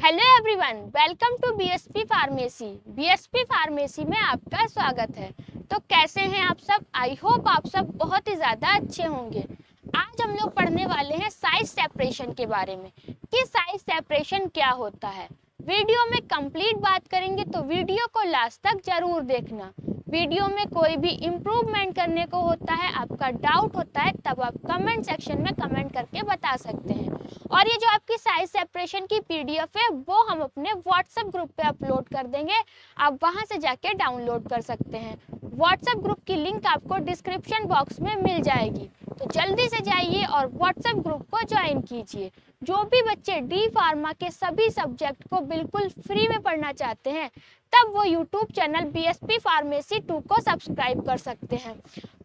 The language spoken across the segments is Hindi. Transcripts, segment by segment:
Hello everyone, welcome to BSP pharmacy. BSP pharmacy में आपका स्वागत है। तो कैसे हैं आप सब? आई होप आप सब बहुत ही ज़्यादा अच्छे होंगे। आज हम लोग पढ़ने वाले हैं साइज सेपरेशन के बारे में कि साइज सेपरेशन क्या होता है। वीडियो में कंप्लीट बात करेंगे तो वीडियो को लास्ट तक जरूर देखना। वीडियो में कोई भी इम्प्रूवमेंट करने को होता है, आपका डाउट होता है, तब आप कमेंट सेक्शन में कमेंट करके बता सकते हैं। और ये जो आपकी साइज सेपरेशन की पीडीएफ है वो हम अपने व्हाट्सएप ग्रुप पे अपलोड कर देंगे, आप वहां से जाके डाउनलोड कर सकते हैं। व्हाट्सएप ग्रुप की लिंक आपको डिस्क्रिप्शन बॉक्स में मिल जाएगी, तो जल्दी से जाइए और व्हाट्सएप ग्रुप को ज्वाइन कीजिए। जो भी बच्चे डी फार्मा के सभी सब्जेक्ट को बिल्कुल फ्री में पढ़ना चाहते हैं तब वो यूट्यूब चैनल बीएसपी फार्मेसी 2 को सब्सक्राइब कर सकते हैं।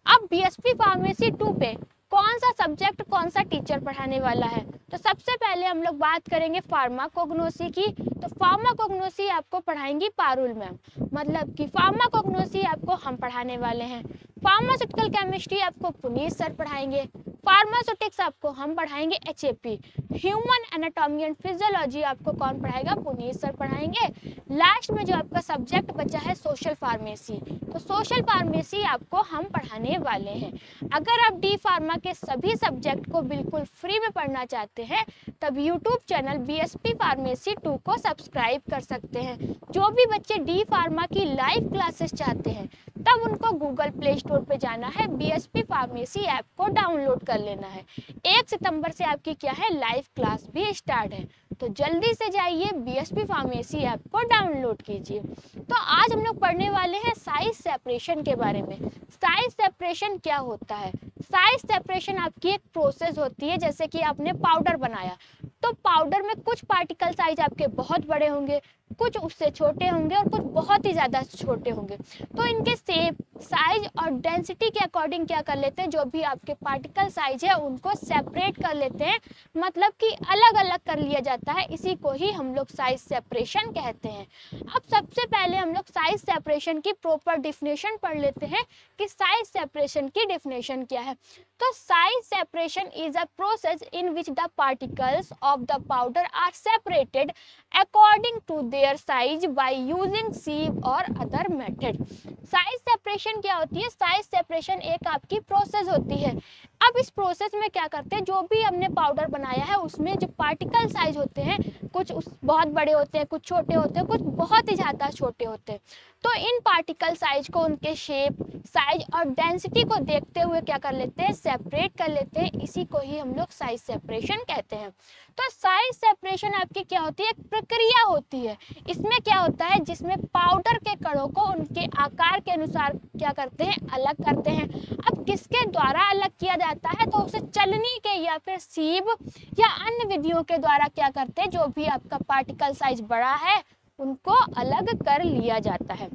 अब बीएसपी फार्मेसी 2 पे कौन सा सब्जेक्ट कौन सा टीचर पढ़ाने वाला है, तो सबसे पहले हम लोग बात करेंगे फार्माकोग्नोसी की। तो फार्माकोग्नोसी आपको पढ़ाएंगी पारुल मैम, मतलब कि फार्माकोग्नोसी आपको हम पढ़ाने वाले हैं। फार्मास्यूटिकल केमिस्ट्री आपको पुनीत सर पढ़ाएंगे। फार्मास्यूटिक्स आपको हम पढ़ाएंगे HAP. Human anatomy and physiology आपको कौन पढ़ाएगा? पुनीत सर पढ़ाएंगे। लास्ट में जो आपका सब्जेक्ट बचा है सोशल फार्मेसी, तो सोशल फार्मेसी आपको हम पढ़ाने वाले हैं। अगर आप डी फार्मा के सभी सब्जेक्ट को बिल्कुल फ्री में पढ़ना चाहते हैं तब यूट्यूब चैनल बीएसपी फार्मेसी 2 को सब्सक्राइब कर सकते हैं। जो भी बच्चे डी फार्मा की लाइव क्लासेस चाहते हैं तब उनको गूगल प्ले स्टोर पे जाना है, बीएसपी फार्मेसी ऐप को डाउनलोड कर लेना है। 1 सितंबर से आपकी क्या है, लाइव क्लास भी स्टार्ट है, तो जल्दी से जाइए बीएसपी फार्मेसी ऐप को डाउनलोड कीजिए। तो आज हम लोग पढ़ने वाले हैं साइज सेपरेशन के बारे में। साइज सेपरेशन क्या होता है? साइज सेपरेशन आपकी एक प्रोसेस होती है। जैसे कि आपने पाउडर बनाया तो पाउडर में कुछ पार्टिकल साइज आपके बहुत बड़े होंगे, कुछ उससे छोटे होंगे और कुछ बहुत ही ज़्यादा छोटे होंगे। तो इनके शेप, साइज और डेंसिटी के अकॉर्डिंग क्या कर लेते हैं, जो भी आपके पार्टिकल साइज है उनको सेपरेट कर लेते हैं, मतलब कि अलग अलग कर लिया जाता है। इसी को ही हम लोग साइज सेपरेशन कहते हैं। अब सबसे पहले हम लोग साइज सेपरेशन की प्रॉपर डिफिनेशन पढ़ लेते हैं कि साइज सेपरेशन की डिफिनेशन क्या है। तो size separation is a process in which the particles of the powder are separated according to their size by using sieve और अदर मेथड। साइज सेपरेशन क्या होती है? साइज सेपरेशन एक आपकी प्रोसेस होती है। अब इस प्रोसेस में क्या करते हैं, जो भी हमने पाउडर बनाया है उसमें जो पार्टिकल साइज होते हैं, कुछ बहुत बड़े होते हैं, कुछ छोटे होते हैं, कुछ बहुत ही ज़्यादा छोटे होते हैं। तो इन पार्टिकल साइज को उनके शेप, साइज और डेंसिटी को देखते हुए क्या कर लेते हैं, सेपरेट कर लेते हैं। इसी को ही हम लोग साइज सेपरेशन कहते हैं। तो साइज सेपरेशन आपकी क्या होती है? एक प्रक्रिया होती है। इसमें क्या होता है, जिसमें पाउडर के कणों को उनके आकार के अनुसार क्या करते हैं, अलग करते हैं। अब किसके द्वारा अलग किया जाता है, तो उसे चलनी के या फिर सीव या अन्य विधियों के द्वारा क्या करते हैं, जो भी आपका पार्टिकल साइज बड़ा है उनको अलग कर लिया जाता है।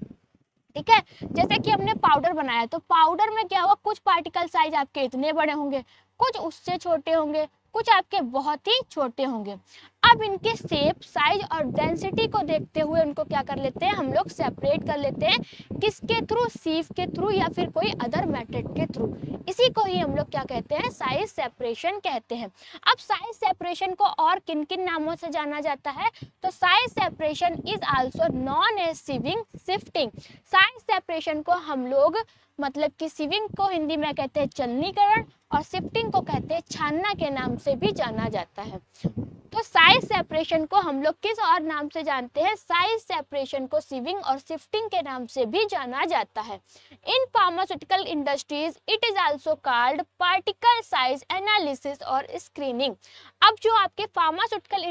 ठीक है, जैसे कि हमने पाउडर बनाया तो पाउडर में क्या हुआ, कुछ पार्टिकल साइज आपके इतने बड़े होंगे, कुछ उससे छोटे होंगे, कुछ आपके बहुत ही छोटे होंगे। अब इनके शेप, साइज और डेंसिटी को देखते हुए उनको क्या कर लेते हैं, हम लोग सेपरेट कर लेते हैं। किसके थ्रू? सीव के थ्रू या फिर कोई अदर मेथड के थ्रू। इसी को ही हम लोग क्या कहते हैं, साइज सेपरेशन कहते हैं। अब साइज सेपरेशन को और किन किन नामों से जाना जाता है, तो size separation is also known as sieving shifting. Size separation को हम लोग मतलब कि सीविंग को हिंदी में कहते हैं चलनीकरण और शिफ्टिंग को कहते हैं छानना के नाम से भी जाना जाता है। तो साइज सेपरेशन को हम लोग किस और नाम से जानते हैं? साइज सेपरेशन को सीविंग और शिफ्टिंग के नाम से भी जाना जाता है। In pharmaceutical industries it is also called particle size analysis और स्क्रीनिंग। अब जो आपके फार्मास्यूटिकल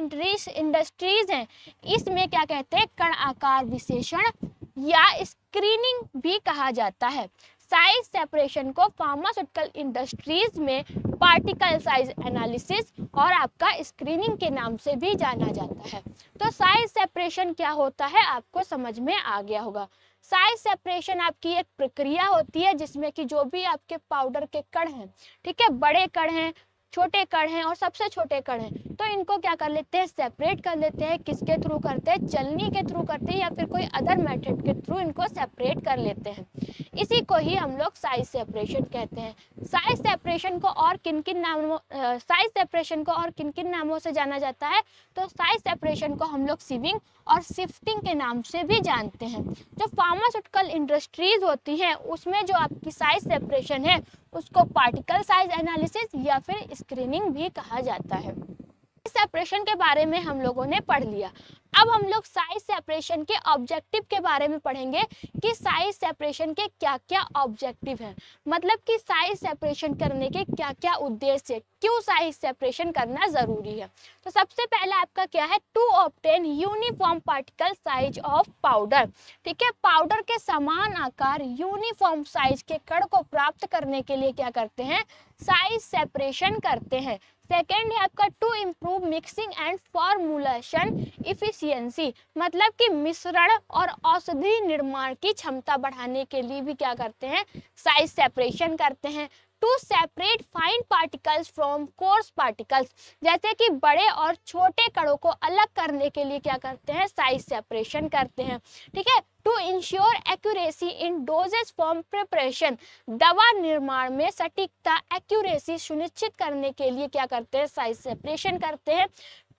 इंडस्ट्रीज हैं इसमें क्या कहते हैं, कण आकार विश्लेषण या स्क्रीनिंग भी कहा जाता है। साइज सेपरेशन को फार्मास्यूटिकल इंडस्ट्रीज में पार्टिकल साइज एनालिसिस और आपका स्क्रीनिंग के नाम से भी जाना जाता है। तो साइज सेपरेशन क्या होता है आपको समझ में आ गया होगा। साइज सेपरेशन आपकी एक प्रक्रिया होती है जिसमें कि जो भी आपके पाउडर के कण हैं, ठीक है, बड़े कण हैं, छोटे कण हैं और सबसे छोटे कण हैं, तो इनको क्या कर लेते हैं, सेपरेट कर लेते हैं। किसके थ्रू करते हैं, चलनी के थ्रू करते हैं या फिर कोई अदर मेथड के थ्रू इनको सेपरेट कर लेते हैं। इसी को ही हम लोग साइज सेपरेशन कहते हैं। साइज सेपरेशन को और किन किन नामों से जाना जाता है, तो साइज सेपरेशन को हम लोग सीविंग और शिफ्टिंग के नाम से भी जानते हैं। जो फार्मास्यूटिकल इंडस्ट्रीज होती हैं उसमें जो आपकी साइज सेपरेशन है उसको पार्टिकल साइज एनालिसिस या फिर स्क्रीनिंग भी कहा जाता है। सेपरेशन के बारे में हम लोगों ने पढ़ लिया। अब हम लोग साइज सेपरेशन के ऑब्जेक्टिव के बारे में पढ़ेंगे कि साइज सेपरेशन के क्या क्या ऑब्जेक्टिव हैं, मतलब कि साइज सेपरेशन करने के क्या क्या उद्देश्य है, क्यों साइज सेपरेशन करना जरूरी है। तो सबसे पहला आपका क्या है, to obtain uniform particle size of powder. ठीक है, पाउडर के समान आकार यूनिफॉर्म साइज के कण को प्राप्त करने के लिए क्या करते हैं, साइज सेपरेशन करते हैं। सेकेंड है आपका to improve mixing and formulation efficiency, मतलब कि मिश्रण और औषधि निर्माण की क्षमता बढ़ाने के लिए भी क्या करते हैं, साइज सेपरेशन करते हैं। To separate fine particles from coarse particles, जैसे कि बड़े और छोटे कणों को अलग करने के लिए क्या करते हैं, साइज सेपरेशन करते हैं। ठीक है, to ensure accuracy in dosages form preparation, दवा निर्माण में सटीकता एक्यूरेसी सुनिश्चित करने के लिए क्या करते हैं, साइज सेपरेशन करते हैं।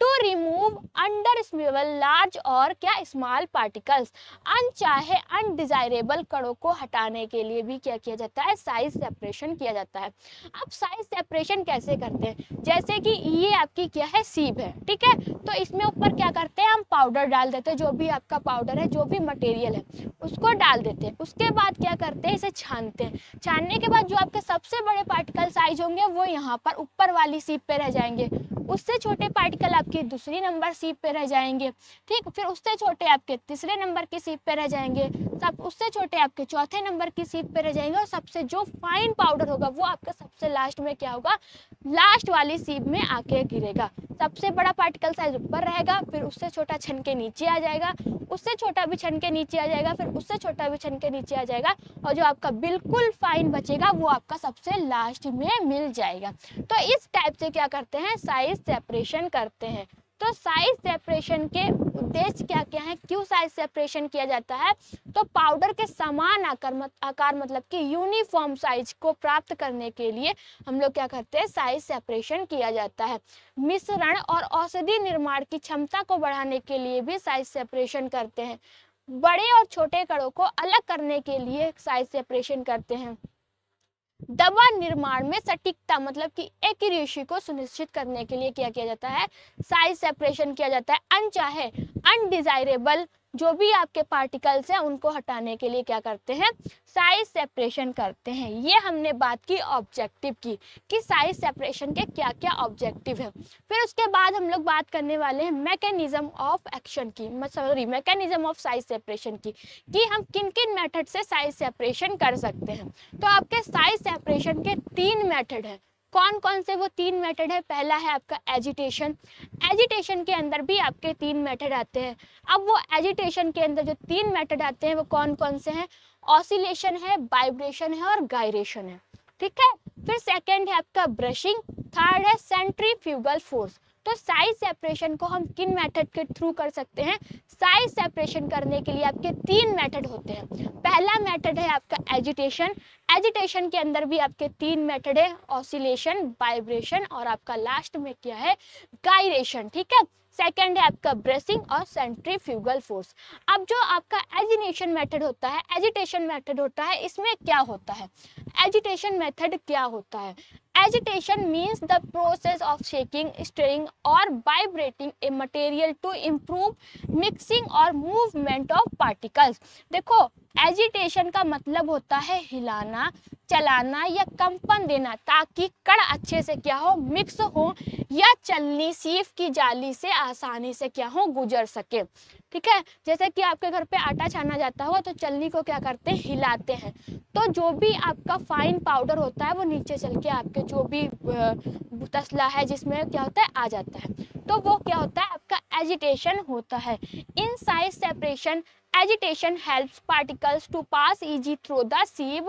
टू रिमूव अनडिजायरेबल लार्ज और क्या स्मॉल पार्टिकल्स, अनचाहे अनडिजायरेबल कणों को हटाने के लिए भी क्या किया जाता है, साइज सेपरेशन किया जाता है। अब साइज सेपरेशन कैसे करते हैं, जैसे कि ये आपकी क्या है, सीब है। ठीक है, तो इसमें ऊपर क्या करते हैं, हम पाउडर डाल देते हैं, जो भी आपका पाउडर है, जो भी मटेरियल है उसको डाल देते हैं। उसके बाद क्या करते हैं, इसे छानते हैं। छानने के बाद जो आपके सबसे बड़े पार्टिकल साइज होंगे वो यहाँ पर ऊपर वाली सीब पे रह जाएंगे, उससे छोटे पार्टिकल आपकी दूसरी नंबर सीप पे रह जाएंगे। ठीक, फिर उससे छोटे आपके तीसरे नंबर की सीप पे रह जाएंगे, सब उससे छोटे आपके चौथे नंबर की सीप पे रह जाएंगे और सबसे जो फाइन पाउडर होगा वो आपका सबसे लास्ट में क्या होगा, लास्ट वाली सीप में आके गिरेगा। सबसे बड़ा पार्टिकल साइज ऊपर रहेगा, फिर उससे छोटा छन के नीचे आ जाएगा, उससे छोटा भी छन के नीचे आ जाएगा, फिर उससे छोटा भी छन के नीचे आ जाएगा और जो आपका बिल्कुल फाइन बचेगा वो आपका सबसे लास्ट में मिल जाएगा। तो इस टाइप से क्या करते हैं, साइज सेपरेशन करते हैं। तो साइज सेपरेशन के उद्देश्य क्या क्या है, क्यों साइज सेपरेशन किया जाता है, तो पाउडर के समान आकार मतलब कि यूनिफॉर्म साइज को प्राप्त करने के लिए हम लोग क्या करते हैं, साइज सेपरेशन किया जाता है। मिश्रण और औषधि निर्माण की क्षमता को बढ़ाने के लिए भी साइज सेपरेशन करते हैं। बड़े और छोटे कणों को अलग करने के लिए साइज सेपरेशन करते हैं। दवा निर्माण में सटीकता मतलब कि एक्यूरेसी को सुनिश्चित करने के लिए क्या किया जाता है, साइज सेपरेशन किया जाता है। अनचाहे अनडिजायरेबल जो भी आपके पार्टिकल्स हैं उनको हटाने के लिए क्या करते हैं, साइज सेपरेशन करते हैं। ये हमने बात की ऑब्जेक्टिव की कि साइज सेपरेशन के क्या क्या ऑब्जेक्टिव है। फिर उसके बाद हम लोग बात करने वाले हैं मैकेनिज्म ऑफ एक्शन की, मैकेनिज्म ऑफ साइज सेपरेशन की, कि हम किन किन मेथड से साइज सेपरेशन कर सकते हैं। तो आपके साइज सेपरेशन के 3 मेथड हैं। कौन कौन से वो 3 मेथड है, पहला है आपका एजिटेशन। एजिटेशन के अंदर भी आपके 3 मेथड आते हैं। अब वो एजिटेशन के अंदर जो 3 मेथड आते हैं वो कौन कौन से हैं, ऑसिलेशन है, वाइब्रेशन है और गायरेशन है। ठीक है, फिर सेकंड है आपका ब्रशिंग, थर्ड है सेंट्रीफ्यूगल फोर्स। तो साइज सेपरेशन को हम किन मेथड के थ्रू कर सकते हैं, साइज सेपरेशन करने के लिए आपके 3 मेथड होते हैं। पहला मेथड है आपका एजिटेशन। एजिटेशन के अंदर भी आपके 3 मेथड है, ऑसिलेशन, वाइब्रेशन और आपका लास्ट में क्या है, गायरेशन। ठीक है, सेकंड है आपका ब्रेसिंग और सेंट्रीफ्यूगल फोर्स। अब जो आपका एजिटेशन मेथड होता है, एजिटेशन मेथड होता है, इसमें क्या होता है, एजिटेशन मेथड क्या होता है, agitation means the process of shaking, stirring or vibrating a material to improve mixing or movement of particles। देखो एजिटेशन का मतलब होता है हिलाना, चलाना या कंपन देना ताकि कण अच्छे से क्या हो, मिक्स हो या चलनी सीफ की जाली से आसानी से क्या हो, गुजर सके। ठीक है, जैसे कि आपके घर पे आटा छाना जाता हो तो चलनी को क्या करते हैं, हिलाते हैं, तो जो भी आपका फाइन पाउडर होता है वो नीचे चल के आपके जो भी तसला है जिसमें क्या होता है, आ जाता है, तो वो क्या होता है, आपका एजिटेशन होता है। In size separation agitation helps particles to pass easy through the sieve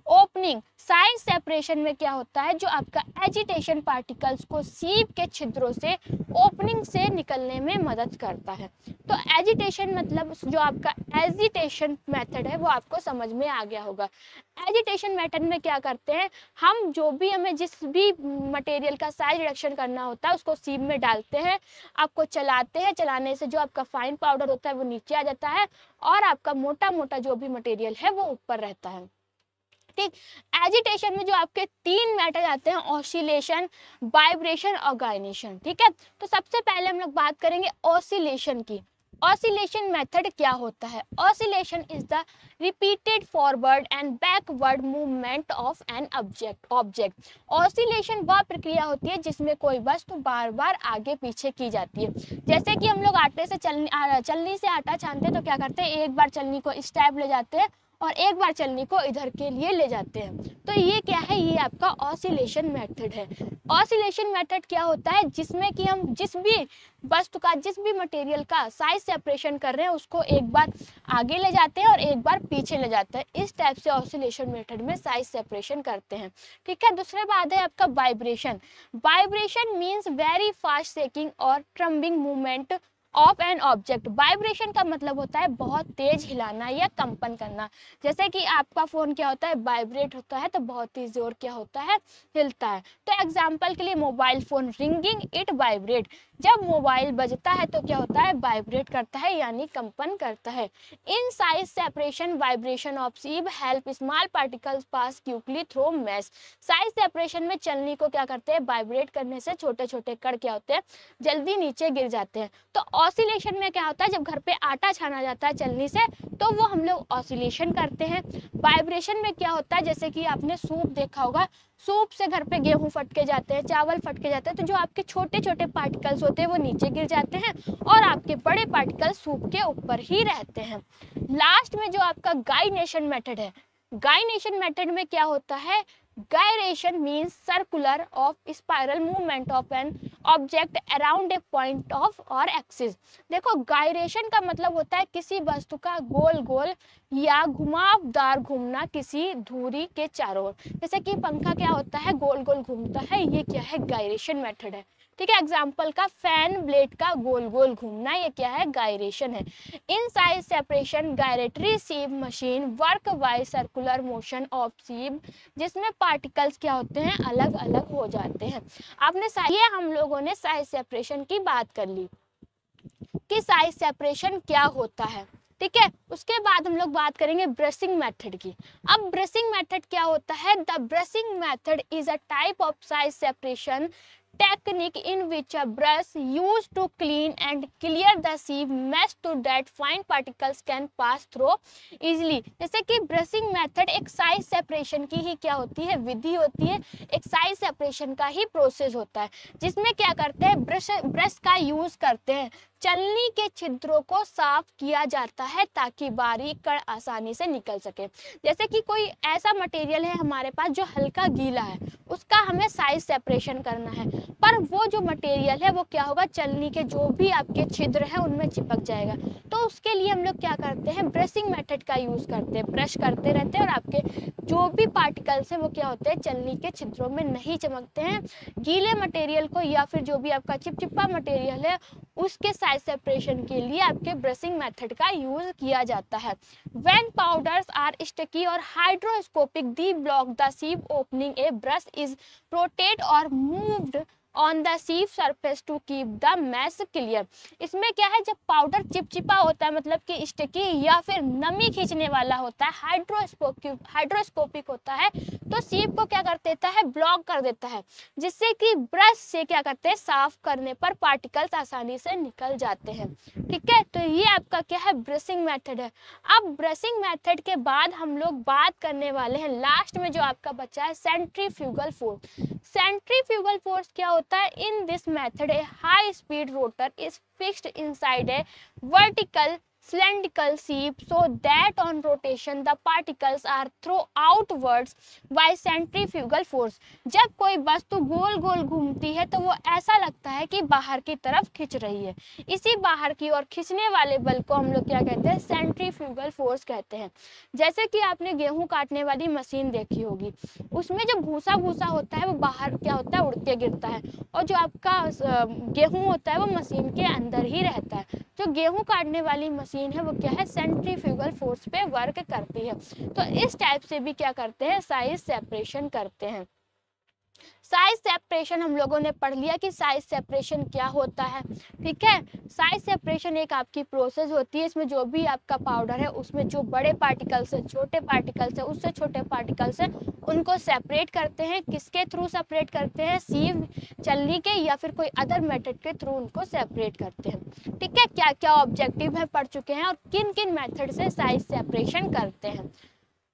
opening. Size separation में क्या होता है, जो आपका एजिटेशन पार्टिकल्स को सीब के छिद्रों से ओपनिंग से निकलने में मदद करता है। तो एजिटेशन मतलब जो आपका एजिटेशन मेथड है वो आपको समझ में आ गया होगा। एजिटेशन मेथड में क्या करते हैं, हम जो भी हमें जिस भी मटेरियल का साइज रिडक्शन करना होता है उसको सीब में डालते हैं, आपको चलाते हैं, चलाने से जो आपका फाइन पाउडर होता है वो नीचे आ जाता है और आपका मोटा मोटा जो भी मटेरियल है वो ऊपर रहता है। ठीक, एजिटेशन में जो आपके 3 मैटर आते हैं, ऑसिलेशन, वाइब्रेशन और गायनेशन। ठीक है, तो सबसे पहले हम लोग बात करेंगे ऑसिलेशन की। ऑसिलेशन मेथड क्या होता है? Oscillation is the repeated forward and backward movement of an object. Oscillation वह प्रक्रिया होती है जिसमें कोई वस्तु बार बार आगे पीछे की जाती है। जैसे कि हम लोग आटे से चलनी से आटा छानते हैं तो क्या करते हैं, एक बार चलनी को इस टाइप ले जाते हैं और एक बार चलनी को इधर के लिए ले जाते हैं। तो ये क्या है, ये आपका ऑसिलेशन मेथड है। ऑसिलेशन मेथड क्या होता है, जिसमें कि हम जिस भी वस्तु का, जिस भी मटेरियल का साइज सेपरेशन कर रहे हैं उसको एक बार आगे ले जाते हैं और एक बार पीछे ले जाते हैं। इस टाइप से ऑसिलेशन मेथड में साइज सेपरेशन करते हैं। ठीक है, दूसरे बात है आपका vibration. Vibration means very fast shaking और tumbling movement of an object. Vibration का मतलब होता है बहुत तेज हिलाना या कंपन करना। जैसे कि आपका फोन क्या होता है, वाइब्रेट होता है तो बहुत ही जोर क्या होता है, हिलता है। तो एग्जांपल के लिए mobile phone, ringing it vibrate. जब मोबाइल बजता है तो क्या होता है, वाइब्रेट करता है यानी कंपन करता है। In size separation vibration of sieve help small particles pass quickly through mesh. Size separation में चलनी को क्या करते हैं, वाइब्रेट करने से छोटे छोटे कण क्या होते हैं, जल्दी नीचे गिर जाते हैं। तो ऑसिलेशन में क्या होता है, जब घर पे आटा छाना जाता है चलनी से तो वो हम लोग ऑसिलेशन करते हैं। वाइब्रेशन में क्या होता है, जैसे कि आपने सूप देखा होगा, सूप से घर पे गेहूं फटके जाते हैं, चावल फटके जाते हैं, तो जो आपके छोटे छोटे पार्टिकल्स होते हैं वो नीचे गिर जाते हैं और आपके बड़े पार्टिकल्स सूप के ऊपर ही रहते हैं। लास्ट में जो आपका गायनेशन मेथड है, गायनेशन मेथड में क्या होता है, gyration means circular of spiral movement of an object around a point of और एक्सिस। देखो, गायरेशन का मतलब होता है किसी वस्तु का गोल गोल या घुमावदार घूमना किसी धुरी के चारों ओर। जैसे कि पंखा क्या होता है, गोल गोल घूमता है, ये क्या है, गायरेशन मेथड है। ठीक है, एग्जाम्पल का फैन ब्लेड का गोल गोल घूमना, ये क्या है, गायरेशन है। In size separation gyratory sieve machine work by circular motion of sieve, जिसमें पार्टिकल्स क्या होते हैं, अलग अलग हो जाते हैं। आपने ये हम लोगों ने साइज सेपरेशन की बात कर ली कि साइज सेपरेशन क्या होता है। ठीक है, उसके बाद हम लोग बात करेंगे ब्रशिंग मेथड की। अब ब्रशिंग मेथड क्या होता है, the brushing method is a type of size separation technique in which a brush used to clean and clear the sieve mesh so that fine particles can pass through easily। जैसे कि ब्रशिंग मेथड एक साइज सेपरेशन की ही क्या होती है, विधि होती है, एक साइज सेपरेशन का ही प्रोसेस होता है, जिसमें क्या करते हैं, ब्रश का यूज करते हैं, चलनी के छिद्रों को साफ किया जाता है ताकि बारीक कण आसानी से निकल सके। जैसे कि कोई ऐसा मटेरियल है हमारे पास जो हल्का गीला है, उसका हमें साइज सेपरेशन करना है, पर वो जो मटेरियल है वो क्या होगा, चलनी के जो भी आपके छिद्र है उनमें चिपक जाएगा। तो उसके लिए हम लोग क्या करते हैं, ब्रशिंग मेथड का यूज करते हैं, ब्रश करते रहते हैं और आपके जो भी पार्टिकल्स है वो क्या होते हैं, चलनी के छिद्रों में नहीं चमकते हैं। गीले मटेरियल को या फिर जो भी आपका चिपचिपा मटेरियल है उसके साइज सेपरेशन के लिए आपके ब्रशिंग मेथड का यूज किया जाता है। व्हेन पाउडर्स आर स्टिकी और hygroscopic the block the sieve opening, a brush is rotate और moved on the sieve surface to keep the mesh clear. इसमें क्या है, जब पाउडर चिपचिपा होता है मतलब कि स्टिकी या फिर नमी खींचने वाला होता है, हाइड्रोस्कोपिक होता है, तो सीव को क्या कर देता है, ब्लॉक कर देता है, जिससे कि ब्रश से क्या करते हैं, साफ करने पर पार्टिकल्स आसानी से निकल जाते हैं। ठीक है, तो ये आपका क्या है, ब्रशिंग मेथड है। अब ब्रशिंग मेथड के बाद हम लोग बात करने वाले हैं लास्ट में जो आपका बचा है, सेंट्रीफ्यूगल फोर्स। सेंट्रीफ्यूगल फोर्स क्या होता है, in this method A high speed rotor is fixed inside a vertical cylindrical shape so that on rotation the particles are thrown outwards by centrifugal force। जब कोई वस्तु गोल गोल घूमती है तो वो ऐसा लगता है कि बाहर की तरफ खिंच रही है। इसी बाहर की ओर खींचने वाले बल को हम लोग क्या कहते हैं, सेंट्रीफ्यूगल फोर्स कहते हैं। जैसे कि आपने गेहूं काटने वाली मशीन देखी होगी, उसमें जो भूसा भूसा होता है वो बाहर क्या होता है, उड़ के गिरता है, और जो आपका गेहूं होता है वो मशीन के अंदर ही रहता है। जो गेहूं काटने वाली मशीन है वो क्या है, सेंट्रीफ्यूगल फोर्स पे वर्क करती है। तो इस टाइप से भी क्या करते हैं, साइज सेपरेशन करते हैं। साइज सेपरेशन हम लोगों ने पढ़ लिया कि साइज सेपरेशन क्या होता है, ठीक है। साइज सेपरेशन एक आपकी प्रोसेस होती है, इसमें जो भी आपका पाउडर है उसमें जो बड़े पार्टिकल्स है, छोटे पार्टिकल्स है, उससे छोटे पार्टिकल्स है, उनको सेपरेट करते हैं। किसके थ्रू सेपरेट करते हैं, सीव, चलनी के या फिर कोई अदर मेथड के थ्रू उनको सेपरेट करते हैं, ठीक है। क्या क्या ऑब्जेक्टिव है पढ़ चुके हैं और किन किन मेथड से साइज सेपरेशन करते हैं।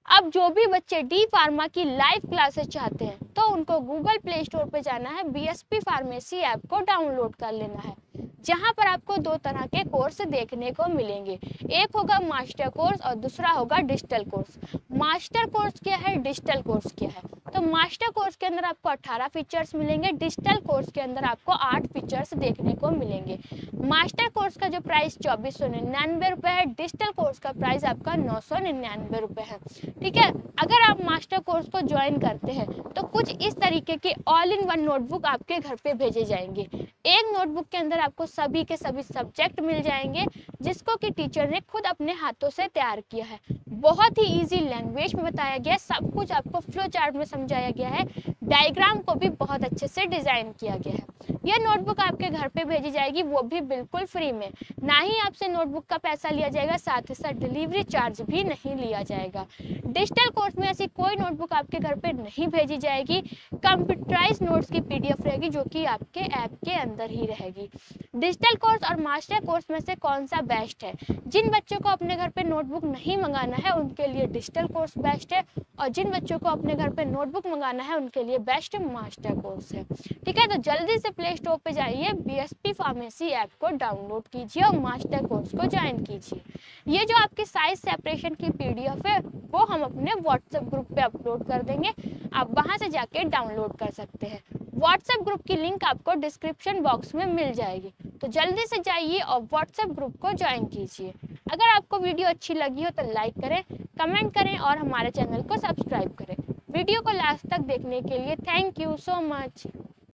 अब जो भी बच्चे डी फार्मा की लाइव क्लासेस चाहते हैं तो उनको गूगल प्ले स्टोर पे जाना है, बीएसपी फार्मेसी ऐप को डाउनलोड कर लेना है, जहां पर आपको दो तरह के कोर्स देखने को मिलेंगे। एक होगा मास्टर कोर्स और दूसरा होगा डिजिटल कोर्स। मास्टर कोर्स क्या है, डिजिटल कोर्स क्या है? तो मास्टर कोर्स के अंदर आपको 18 फीचर्स मिलेंगे, डिजिटल कोर्स के अंदर आपको 8 फीचर्स देखने को मिलेंगे। मास्टर कोर्स का जो प्राइस 2499 रुपये है, डिजिटल कोर्स का प्राइस आपका 999 रुपये है, ठीक है। अगर आप मास्टर कोर्स को ज्वाइन करते हैं तो कुछ इस तरीके के ऑल इन वन नोटबुक आपके घर पे भेजे जाएंगे। एक नोटबुक के अंदर आपको सभी के सभी सब्जेक्ट मिल जाएंगे, जिसको कि टीचर ने खुद अपने हाथों से तैयार किया है। बहुत ही इजी लैंग्वेज में बताया गया है, सब कुछ आपको फ्लो चार्ट में समझाया गया है, डायग्राम को भी बहुत अच्छे से डिजाइन किया गया है। यह नोटबुक आपके घर पे भेजी जाएगी, वो भी बिल्कुल फ्री में। ना ही आपसे नोटबुक का पैसा लिया जाएगा, साथ ही साथ डिलीवरी चार्ज भी नहीं लिया जाएगा। डिजिटल कोर्स में ऐसी कोई नोटबुक आपके घर पे नहीं भेजी जाएगी, कंप्यूटराइज नोट्स की पीडीएफ रहेगी जो कि आपके ऐप के अंदर ही रहेगी। डिजिटल कोर्स और मास्टर कोर्स में से कौन सा बेस्ट है? जिन बच्चों को अपने घर पे नोटबुक नहीं मंगाना है उनके लिए डिजिटल कोर्स बेस्ट है, और जिन बच्चों को अपने घर पे नोटबुक मंगाना है उनके लिए बेस्ट मास्टर कोर्स है, ठीक है। तो जल्दी से प्ले स्टोर पे जाइए, बीएसपी फार्मेसी ऐप को डाउनलोड कीजिए और मास्टर कोर्स को ज्वाइन कीजिए। ये जो आपकी साइज सेपरेशन की पीडीएफ है वो हम अपने व्हाट्सएप ग्रुप पे अपलोड कर देंगे, आप वहां से जाके डाउनलोड कर सकते हैं। व्हाट्सएप ग्रुप की लिंक आपको डिस्क्रिप्शन बॉक्स में मिल जाएगी, तो जल्दी से जाइए और व्हाट्सएप ग्रुप को ज्वाइन कीजिए। अगर आपको वीडियो अच्छी लगी हो तो लाइक करें, कमेंट करें और हमारे चैनल को सब्सक्राइब करें। वीडियो को लास्ट तक देखने के लिए थैंक यू सो मच।